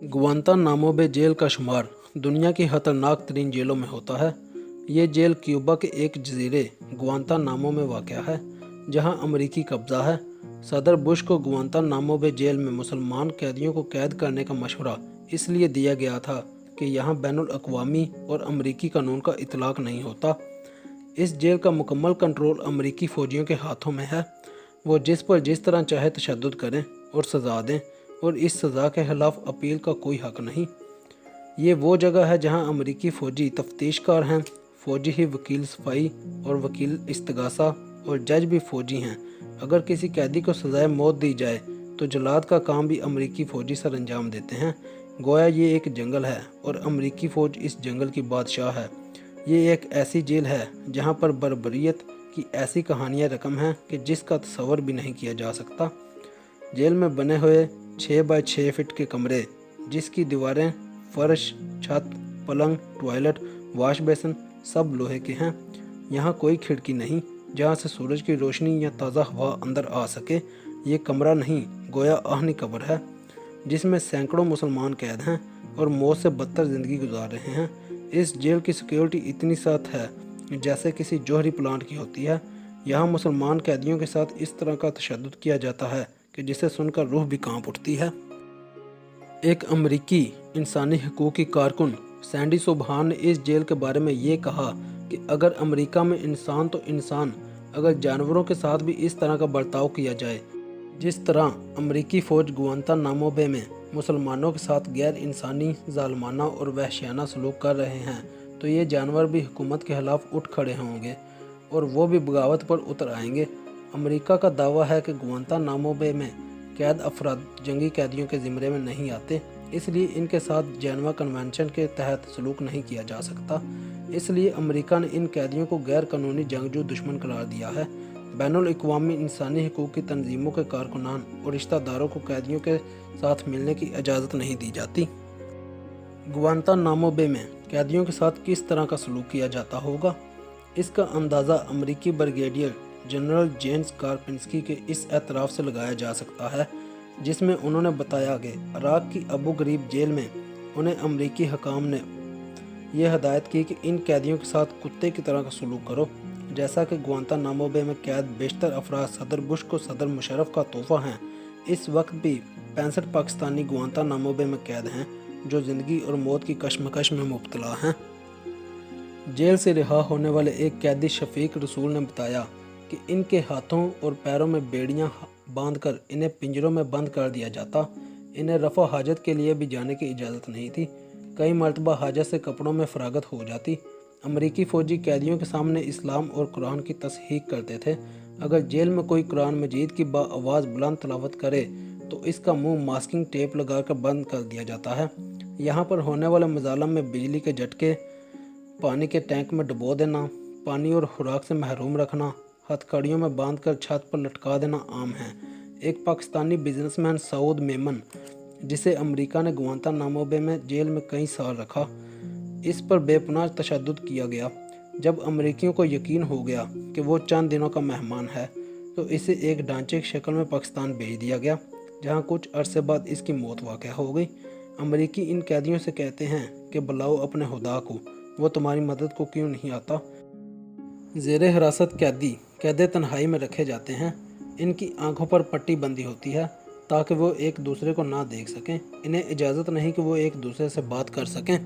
Guantanamo Bay jail का शुमार दुनिया की खतरनाक तरीन जेलों में होता है। ये जेल क्यूबा के एक जजीरे गुआंतानामो में वाक़ है, जहां अमरीकी कब्ज़ा है। सदर बुश को गुआंतानामो बे जेल में मुसलमान कैदियों को कैद करने का मशवरा इसलिए दिया गया था कि यहाँ बैनुल अक़वामी और अमरीकी कानून का इतलाक़ नहीं होता। इस जेल का मुकम्मल कंट्रोल अमरीकी फ़ौजियों के हाथों में है। वो जिस पर जिस तरह चाहे तशद्दुद करें और सज़ा दें, और इस सज़ा के ख़िलाफ़ अपील का कोई हक़ नहीं। ये वो जगह है जहां अमरीकी फ़ौजी तफ्तीशकार हैं, फ़ौजी ही वकील सफ़ाई और वकील इस्तगासा और जज भी फ़ौजी हैं। अगर किसी कैदी को सज़ाए मौत दी जाए तो जलाद का काम भी अमरीकी फ़ौजी सर अंजाम देते हैं। गोया ये एक जंगल है और अमरीकी फ़ौज इस जंगल की बादशाह है। ये एक ऐसी जेल है जहाँ पर बर्बरियत की ऐसी कहानियाँ रकम हैं कि जिसका तसव्वुर भी नहीं किया जा सकता। जेल में बने हुए 6 बाय 6 फीट के कमरे, जिसकी दीवारें, फर्श, छत, पलंग, टॉयलेट, वाश बेसिन सब लोहे के हैं। यहाँ कोई खिड़की नहीं जहाँ से सूरज की रोशनी या ताज़ा हवा अंदर आ सके। ये कमरा नहीं, गोया आहनी कब्र है, जिसमें सैकड़ों मुसलमान कैद हैं और मौत से बदतर ज़िंदगी गुजार रहे हैं। इस जेल की सिक्योरिटी इतनी सख्त है जैसे किसी जौहरी प्लांट की होती है। यहाँ मुसलमान कैदियों के साथ इस तरह का तशद्दुद किया जाता है कि जिसे सुनकर रूह भी कांप उठती है। एक अमरीकी इंसानी हकूक़ की कारकुन सैंडी सुबहान ने इस जेल के बारे में ये कहा कि अगर अमेरिका में इंसान तो इंसान, अगर जानवरों के साथ भी इस तरह का बर्ताव किया जाए जिस तरह अमरीकी फ़ौज गुआंतानामो बे में मुसलमानों के साथ गैर इंसानी, ज़ालमाना और वहशियाना सलूक कर रहे हैं, तो ये जानवर भी हुकूमत के ख़िलाफ़ उठ खड़े होंगे और वो भी बगावत पर उतर आएंगे। अमेरिका का दावा है कि गुआंतानामो बे में कैद अफराद जंगी कैदियों के ज़िम्मे में नहीं आते, इसलिए इनके साथ जेनेवा कन्वेंशन के तहत सलूक नहीं किया जा सकता। इसलिए अमेरिका ने इन कैदियों को गैर कानूनी जंगजू दुश्मन करार दिया है। बैनुल अक़वामी इंसानी हकूक़ की तंजीमों के कारकुनान और रिश्तेदारों को कैदियों के साथ मिलने की इजाज़त नहीं दी जाती। गुआंतानामो बे में कैदियों के साथ किस तरह का सलूक किया जाता होगा, इसका अंदाज़ा अमरीकी ब्रिगेडियर जनरल जेम्स कारपिंस्की के इस एतराफ़ से लगाया जा सकता है, जिसमें उन्होंने बताया कि इराक़ की अबू गरीब जेल में उन्हें अमरीकी हकाम ने यह हदायत की कि इन कैदियों के साथ कुत्ते की तरह का सलूक करो। जैसा कि गुआंतानामो बे में कैद बेशतर अफराद सदर बुश को सदर मुशर्रफ का तोहफ़ा हैं, इस वक्त भी 65 पाकिस्तानी गुआंतानामो बे में कैद हैं जो ज़िंदगी और मौत की कशमकश में मुब्तला हैं। जेल से रिहा होने वाले एक कैदी शफीक रसूल ने बताया कि इनके हाथों और पैरों में बेड़ियां बांधकर इन्हें पिंजरों में बंद कर दिया जाता। इन्हें रफ़ा हाजत के लिए भी जाने की इजाज़त नहीं थी। कई मरतबा हाजत से कपड़ों में फरागत हो जाती। अमरीकी फ़ौजी कैदियों के सामने इस्लाम और कुरान की तस्हीक करते थे। अगर जेल में कोई कुरान मजीद की बाआवाज़ बुलंद तलावत करे तो इसका मुंह मास्किंग टेप लगाकर बंद कर दिया जाता है। यहाँ पर होने वाले मज़ालम में बिजली के झटके, पानी के टैंक में डुबो देना, पानी और खुराक से महरूम रखना, हथकड़ियों में बांधकर छत पर लटका देना आम है। एक पाकिस्तानी बिजनेसमैन सऊद मेमन, जिसे अमेरिका ने गुआंतानामो बे में जेल में कई साल रखा, इस पर बेपनाह तशद्दुद किया गया। जब अमेरिकियों को यकीन हो गया कि वो चंद दिनों का मेहमान है तो इसे एक ढांचे की शक्ल में पाकिस्तान भेज दिया गया, जहाँ कुछ अरसे बाद इसकी मौत वाक़ हो गई। अमेरिकी इन कैदियों से कहते हैं कि बुलाओ अपने खुदा को, वो तुम्हारी मदद को क्यों नहीं आता। ज़ेरे हिरासत कैदी कैदे तन्हाई में रखे जाते हैं। इनकी आंखों पर पट्टी बंदी होती है ताकि वो एक दूसरे को ना देख सकें। इन्हें इजाज़त नहीं कि वो एक दूसरे से बात कर सकें।